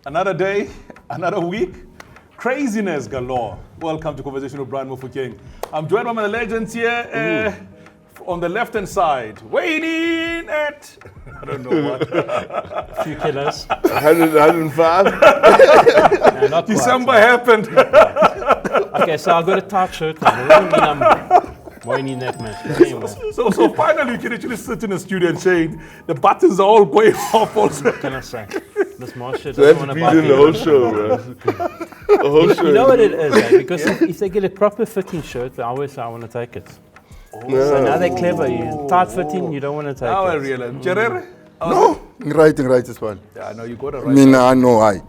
Another day, another week, craziness galore. Welcome to Conversation with Brian Mofokeng. I'm joined by my legends here on the left-hand side, weighing in at, I don't know what. A few kilos. 105? No, not December quite. happened. Okay, so I've got a tight shirt. That doesn't mean I'm weighing in that much. But anyway, So finally you can actually sit in a studio and say, the buttons are all going off also. what can I say? This my shirt So doesn't that's want to beating bite the whole me. show, bro. The whole show. You know what it is, eh? Because if they get a proper fitting shirt, I always say I want to take it. So now they're clever. You tight fitting, you don't want to take Now I it. realize. Jerere? No, right as well. Yeah, I know you got it right. Mina I know I.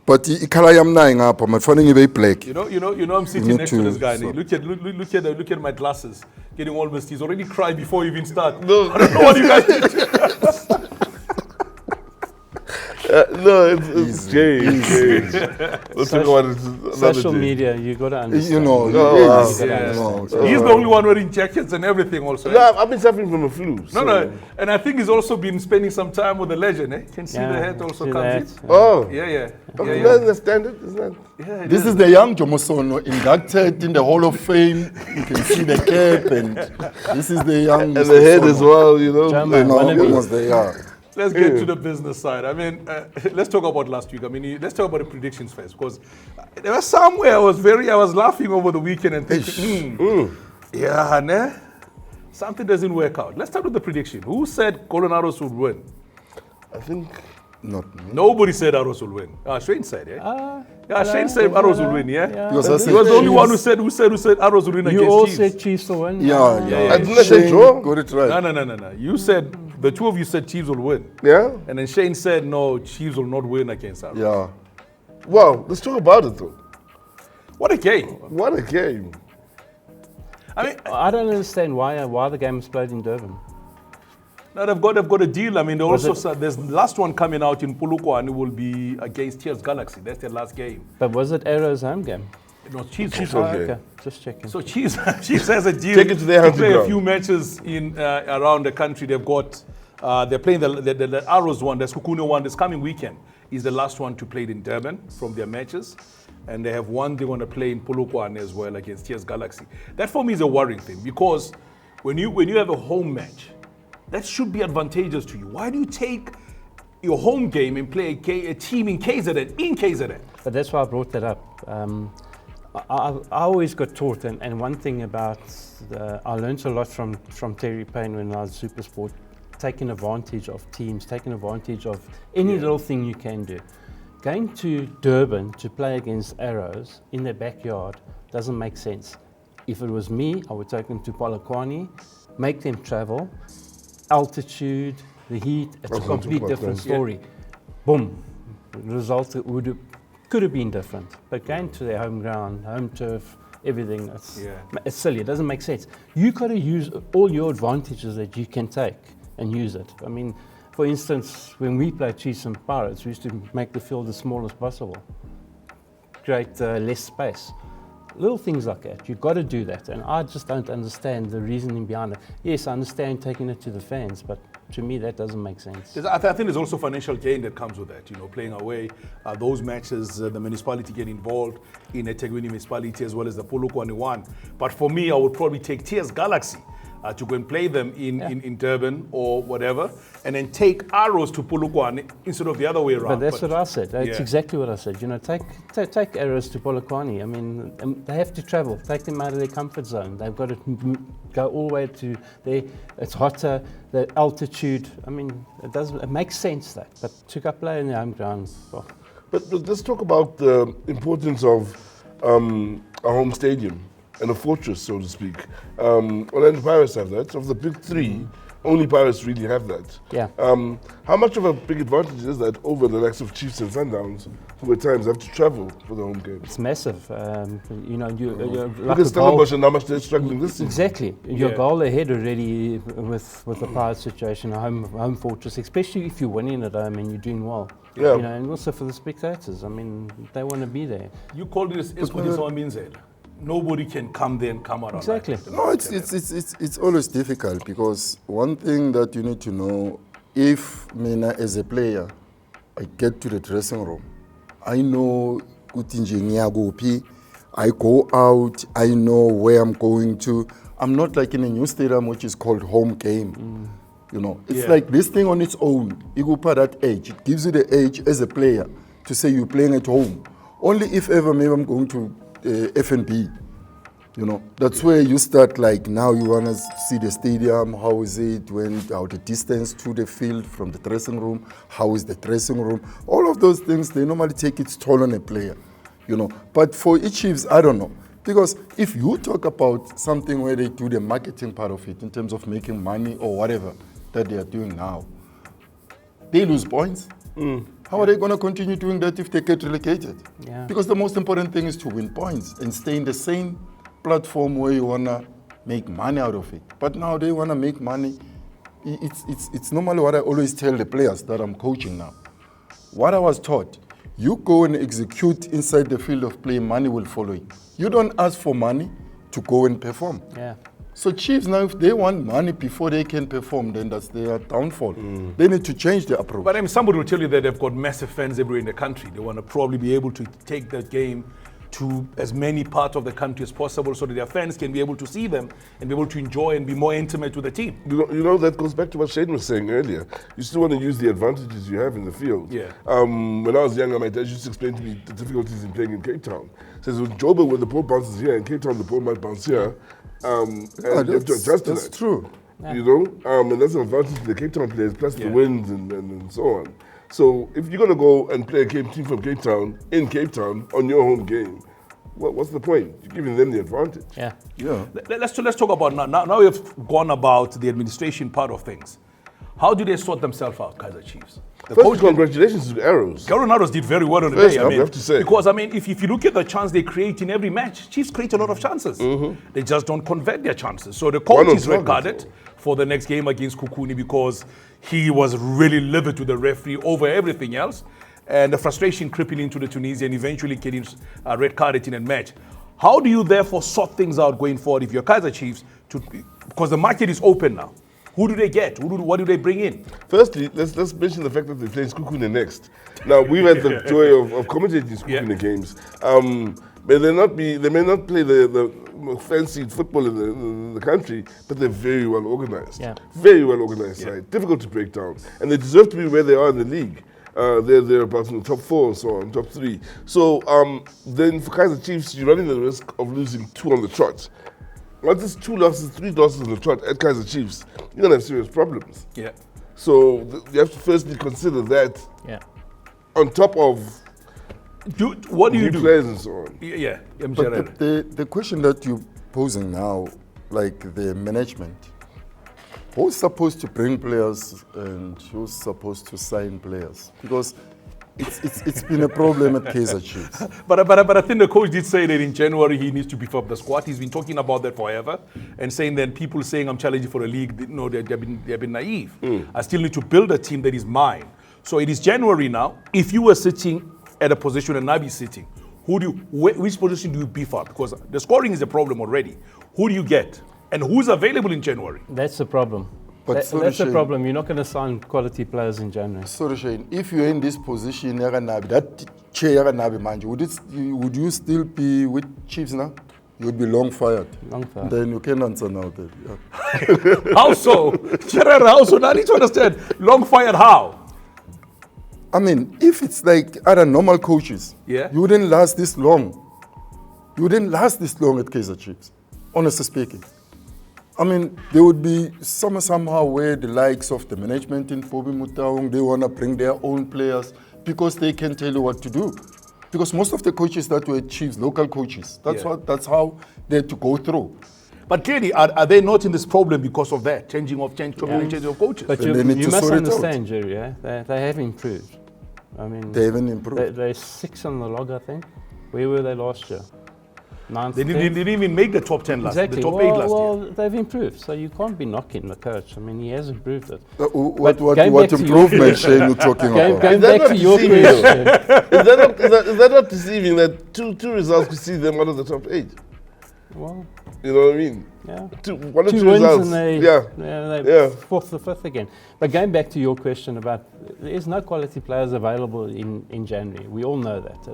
But I am not ngapha, my phone is very black. You know, I'm sitting need next to to this guy. stop. Look at my glasses, getting all messed. He's already cried before you even start. No. I don't know what you guys did. No, it's James. Let's talk about it another Social day. media, you got to understand. You know, wow. yes, Yeah. no. He's the only one wearing jackets and everything also. No, I've been suffering from a flu. No, and I think he's also been spending some time with the legend. Eh? Can see the Yeah, hat also see comes that. in. Oh. Yeah. Okay, Yeah. no, that's standard, isn't that? Yeah, This is the young Jomosono inducted in the Hall of Fame. You can see the cap, and this is the young. And the head as well, you know. German. No, Wannabe. almost there. Let's get to the business side. I mean, let's talk about last week. I mean, let's talk about the predictions first, because there was somewhere I was laughing over the weekend and thinking, yeah, ne? Something doesn't work out. Let's start with the prediction. Who said Colorados would win? I think Not me. Nobody said Arrows will win. Shane said, yeah. Shane said Arrows will win, yeah. Because I He said was the only Chiefs. one who said Arrows will win You against all Chiefs. said Chiefs will win? Yeah. I didn't say Shane draw. got it right. No. You said, the two of you said Chiefs will win. Yeah? And then Shane said, no, Chiefs will not win against Arrows. Yeah. Well, let's talk about it though. What a game. What a game. I mean, I don't understand why the game is played in Durban. now they've got a deal. I mean, they Was also it- said there's the last one coming out in Polokwane and it will be against Tears Galaxy. That's their last game. But was it Arrow's home game? No, Chiefs. Chiefs will- home game. Okay, just checking. So Chiefs has a deal Take it to their hunting play a ground. few matches in around the country. They've got they're playing the Arrows one, the Sekhukhune one. This coming weekend is the last one to play in Durban from their matches, and they have one they want to play in Polokwane as well against Tears Galaxy. That for me is a worrying thing, because when you have a home match, that should be advantageous to you. Why do you take your home game and play a team in KZN? But that's why I brought that up. I always got taught, and one thing about, I learned a lot from Terry Payne when I was Super Sport, taking advantage of teams, taking advantage of any little thing you can do. Going to Durban to play against Arrows in their backyard doesn't make sense. If it was me, I would take them to Polokwane, make them travel, altitude, the heat, it's a Also complete to different Polokwane. story. Boom. The result could have been different. But going to their home ground, home turf, everything, it's silly. It doesn't make sense. You got to use all your advantages that you can take and use it. I mean, for instance, when we played Chiefs and Pirates, we used to make the field as small as possible, create less space. Little things like that, you've got to do that, and I just don't understand the reasoning behind it. Yes, I understand taking it to the fans, but to me that doesn't make sense. I think there's also financial gain that comes with that, playing away. Those matches, the municipality get involved in a Tegwini municipality as well as the Polokwane one. But for me, I would probably take Tears Galaxy to go and play them in Durban or whatever, and then take Arrows to Polokwane instead of the other way around. But that's what I said. That's yeah. exactly what I said. Take Arrows to Polokwane. I mean, they have to travel. Take them out of their comfort zone. They've got to go all the way to there. It's hotter. The altitude. I mean, it makes sense that. But to play in the home ground. Well, But let's talk about the importance of a home stadium and a fortress, so to speak. Orlando Pirates have that. Of the big three, only Pirates really have that. Yeah. How much of a big advantage is that over the likes of Chiefs and Sundowns, who at times have to travel for the home games? it's massive. You're Look like at a goal. Stellenbosch and how much they're struggling this season. Exactly. Your Yeah. goal ahead already with the Pirates situation, a home fortress, especially if you're winning at home and you're doing well. Yeah. And also for the spectators. I mean, they want to be there. You called it Esquadison. Nobody can come there and come out. Exactly. No, it's always difficult, because one thing that you need to know, if Mina as a player, I get to the dressing room, I know I go out, I know where I'm going to. I'm not like in a new stadium which is called home game. You know, it's like this thing on its own. You go past that age. It gives you the age as a player to say you're playing at home. Only if ever maybe I'm going to F&B. You know, that's where you start like now you want to see the stadium, how is it, how the distance to the field from the dressing room, how is the dressing room. All of those things, they normally take its toll on a player, you know. But for Chiefs, I don't know. Because if you talk about something where they do the marketing part of it in terms of making money or whatever that they are doing now, they lose points. How are they going to continue doing that if they get relegated? Yeah. Because the most important thing is to win points and stay in the same platform where you want to make money out of it. But now they want to make money. It's normally what I always tell the players that I'm coaching now. What I was taught, you go and execute inside the field of play, money will follow you. You don't ask for money to go and perform. Yeah. So Chiefs now, if they want money before they can perform, then that's their downfall. They need to change their approach. But I mean, somebody will tell you that they've got massive fans everywhere in the country. They want to probably be able to take that game to as many parts of the country as possible so that their fans can be able to see them and be able to enjoy and be more intimate with the team. You know, that goes back to what Shane was saying earlier. You still want to use the advantages you have in the field. Yeah. When I was younger, my dad used to explain to me the difficulties in playing in Cape Town. He says, with Joburg, where the ball bounces here, in Cape Town, the ball might bounce here. And you have to adjust to that. That's true. Yeah. You know, and that's an advantage to the Cape Town players, plus the winds and so on. So if you're going to go and play a team from Cape Town, in Cape Town, on your home game, what's the point? You're giving them the advantage. Yeah. Yeah. Let's talk about now we've gone about the administration part of things. How do they sort themselves out, Kaizer Chiefs? First, congratulations to Arrows. Coronados did very well on the First day. up, you have to say. Because I mean, if you look at the chance they create in every match, Chiefs create a lot of chances. They just don't convert their chances. So the coach is red carded for the next game against Sekhukhune because he was really livid to the referee over everything else. And the frustration creeping into the Tunisian, eventually getting red carded in a match. How do you therefore sort things out going forward if you're Kaizer Chiefs? Because the market is open now. Who do they get? What do they bring in? Firstly, let's mention the fact that they play Sekhukhune next. Now, we've had the joy of commentating Sekhukhune games. They may not play the fancy football in the country, but they're very well organized. Yeah. Very well organized side. Difficult to break down. And they deserve to be where they are in the league. They're about in the top 4 or so on, top 3. So then for Kaizer Chiefs, you're running the risk of losing 2 on the trot. Once it's 2 losses, 3 losses on the trot at Kaizer Chiefs, you're gonna have serious problems. Yeah. So you have to firstly consider that on top of what do you new do? players and so on. Yeah. But the question that you're posing now, like the management, who's supposed to bring players and who's supposed to sign players? Because it's been a problem at Kaizer Chiefs. But I think the coach did say that in January he needs to beef up the squad. He's been talking about that forever and saying that people saying I'm challenging for the league, no, they've been naive. I still need to build a team that is mine. So it is January now. If you were sitting at a position and Nabi sitting, which position do you beef up? Because the scoring is a problem already. Who do you get? And who's available in January? That's the problem. But That's the problem. You're not going to sign quality players in January. Sorry, Shane, if you're in this position, that chair, would you still be with Chiefs now? You would be long fired. Long fired. Then you can answer now. How so? How so? Now I need to understand. Long fired how? I mean, if it's like other normal coaches, you wouldn't last this long. You wouldn't last this long at Kaizer Chiefs, honestly speaking. I mean, there would be somehow where the likes of the management in Pobi Mutaung, they want to bring their own players because they can tell you what to do. Because most of the coaches that were Chiefs, local coaches, that's how they had to go through. But clearly, are they not in this problem because of that, changing of coaches? But you must understand, Jerry, they have improved. I mean, they haven't improved. They're 6 on the log, I think. Where were they last year? 9th, they didn't even make the top 10 last year. Exactly. The top 8 last year. Well, they've improved, so you can't be knocking the coach. I mean, he has improved it. What improvement, Shane, you're talking about? Going back to your question. Is that not deceiving that two results could see them out of the top 8? Well, You know what I mean? Yeah. One or two wins results. and they, Yeah. they're fourth or fifth again. But going back to your question about, there's no quality players available in January. We all know that.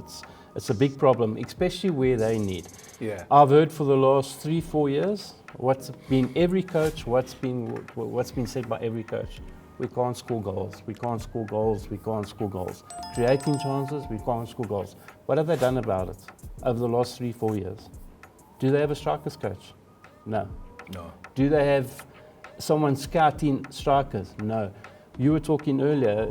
It's a big problem, especially where they need. Yeah. I've heard for the last 3-4 years, what's been every coach, what's been said by every coach. We can't score goals. We can't score goals. We can't score goals. Creating chances, we can't score goals. What have they done about it over the last 3-4 years? Do they have a strikers coach? No. No. Do they have someone scouting strikers? No. You were talking earlier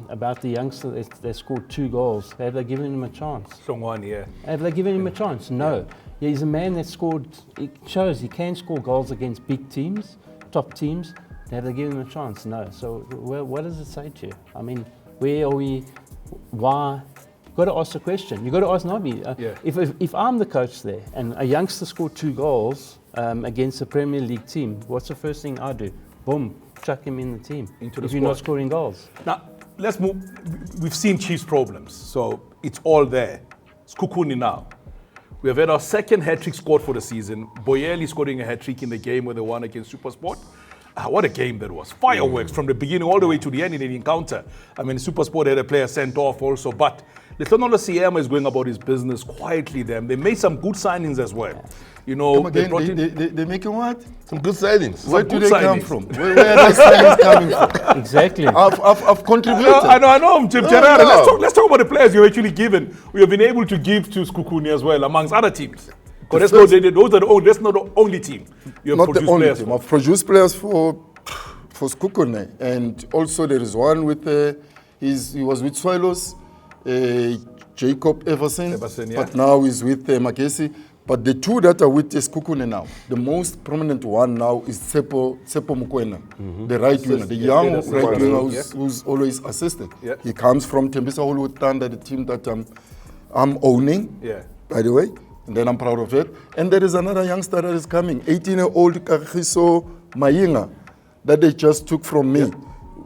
about the youngster that scored 2 goals. Have they given him a chance? Someone, yeah. Have they given him a chance? No. Yeah, he's a man that scored, it shows he can score goals against big teams, top teams. Have they given him a chance? No. So what does it say to you? I mean, where are we? Why? You've got to ask the question. You've got to ask Nabi. If I'm the coach there and a youngster scored 2 goals against a Premier League team, what's the first thing I do? Boom, chuck him in the team. If you're not scoring goals. Now, let's move. We've seen Chiefs' problems, so it's all there. Sekhukhune now. We have had our second hat-trick scored for the season. Boyeli scoring a hat-trick in the game where they won against SuperSport. What a game that was. Fireworks from the beginning all the way to the end in an encounter. I mean, SuperSport had a player sent off also, but Lethono Siema is going about his business quietly there. They made some good signings as well. You know, they're making what? Some good signings. Where do they come from? Where are those signings coming from? Exactly. I've contributed. I know, Jim Gerard. Let's talk about the players you've actually given. We have been able to give to Sekhukhune as well, amongst other teams. Because that's not the only team. You have not the only players team. for. I've produced players for Sekhukhune, and also there is one with he was with Swallows, Jacob Everson, yeah. but now he's with Makesi. But the 2 that are with Sekhukhune now, the most prominent one now is Tsepo Mokoena, the right winger, the young right winger who's always assisted. Yeah. He comes from Tembisa Hollywood Thunder, the team that I'm owning, by the way. And then I'm proud of it. And there is another youngster that is coming, 18-year-old Kagiso Mayinga, that they just took from me.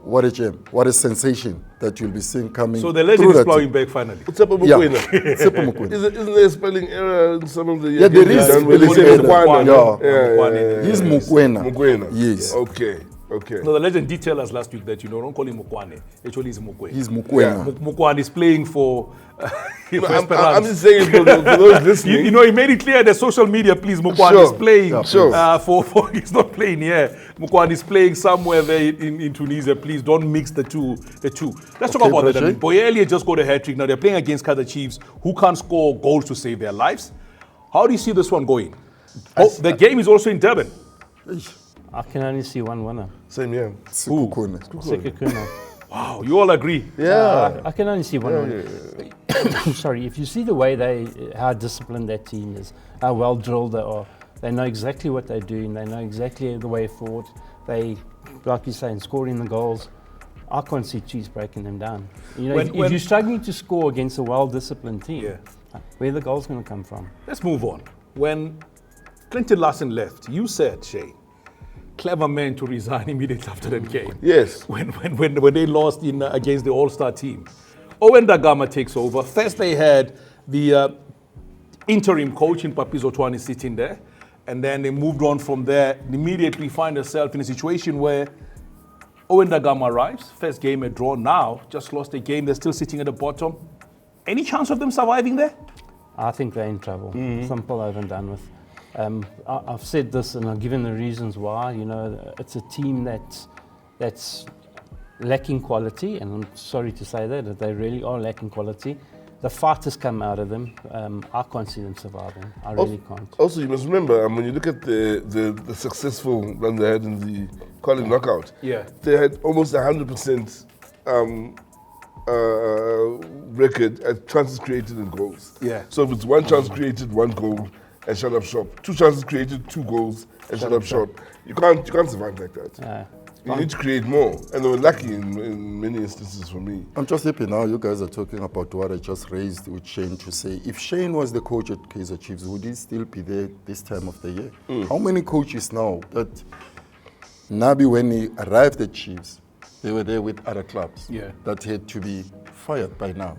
What a gem, what a sensation that you'll be seeing coming. So the legend is plowing back finally. Tsepo Mokoena. Tsepo Mokoena. Isn't there a spelling error in some of the... Yeah, there is spelling error. He's Mokoena. Mokoena. Yes. Okay. No, the legend did tell us last week that, don't call him Mokwane. Actually, he's Mokoena. He's Mokoena. Mokwane is playing for I'm just saying for those listening. He made it clear that social media, please, Mokwane is playing. For he's not playing here. Mokwane is playing somewhere there in Tunisia. Please don't mix the two. Let's talk about that. I mean, Boyeli just got a hat-trick. Now they're playing against Kaizer Chiefs, who can't score goals to save their lives. How do you see this one going? The game is also in Durban. I can only see one winner. Same here. Sekhukhune. Wow, you all agree? Yeah. I can only see one winner. Sorry, if you see the way how disciplined that team is, how well drilled they are, they know exactly what they're doing, they know exactly the way forward. They, like you say, scoring the goals. I can't see Chiefs breaking them down. If you're struggling to score against a well-disciplined team, where are the goals going to come from? Let's move on. When Clinton Larson left, you said, Shay, clever man to resign immediately after that game. Yes. When they lost against the All-Star team. Owen Dagama takes over. First they had the interim coach in Papizo Twani sitting there. And then they moved on from there. Immediately find themselves in a situation where Owen Dagama arrives. First game a draw. Now, just lost a game. They're still sitting at the bottom. Any chance of them surviving there? I think they're in trouble. Simple over and done with. I've said this and I've given the reasons why. It's a team that's lacking quality, and I'm sorry to say that they really are lacking quality. The fighters come out of them. I can't see them surviving. I really can't. Also, you must remember, when you look at the successful run they had in the quality knockout, they had almost 100% record at chances created and goals. So if it's 1 chance created, 1 goal, and shut up shop. 2 chances created, 2 goals, and shut up shop. You can't survive like that. You need to create more, and they were lucky in many instances for me. I'm just happy now you guys are talking about what I just raised with Shane to say, if Shane was the coach at Kaizer Chiefs, would he still be there this time of the year? How many coaches now that Nabi, when he arrived at Chiefs, they were there with other clubs that had to be fired by now.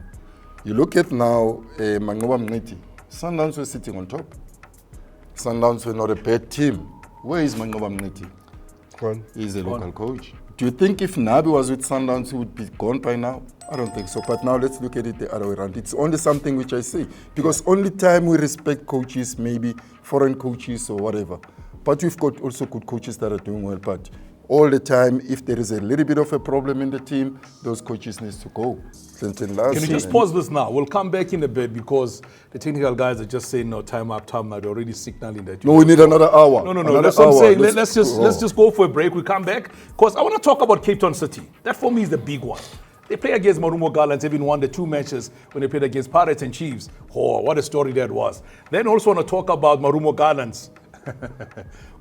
You look at now, Mangoba Mniti, Sundowns were sitting on top. Sundowns were not a bad team. Where is Mangoba Mneti? He's a local coach. Do you think if Nabi was with Sundowns, he would be gone by now? I don't think so. But now let's look at it the other way around. It's only something which I say. Because only time we respect coaches, maybe foreign coaches or whatever. But we've got also good coaches that are doing well. But all the time, if there is a little bit of a problem in the team, those coaches need to go. Can you just pause this now? We'll come back in a bit because the technical guys are just saying, no, time up. They're already signaling that. No, we need another hour. No. That's what I'm saying. Let's just go for a break. We'll come back because I want to talk about Cape Town City. That for me is the big one. They play against Marumo Gallants, even won the 2 matches when they played against Pirates and Chiefs. Oh, what a story that was. Then also want to talk about Marumo Gallants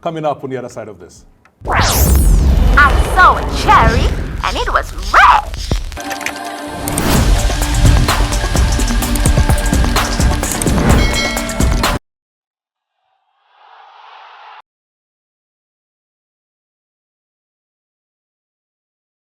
coming up on the other side of this. I saw a cherry and it was red.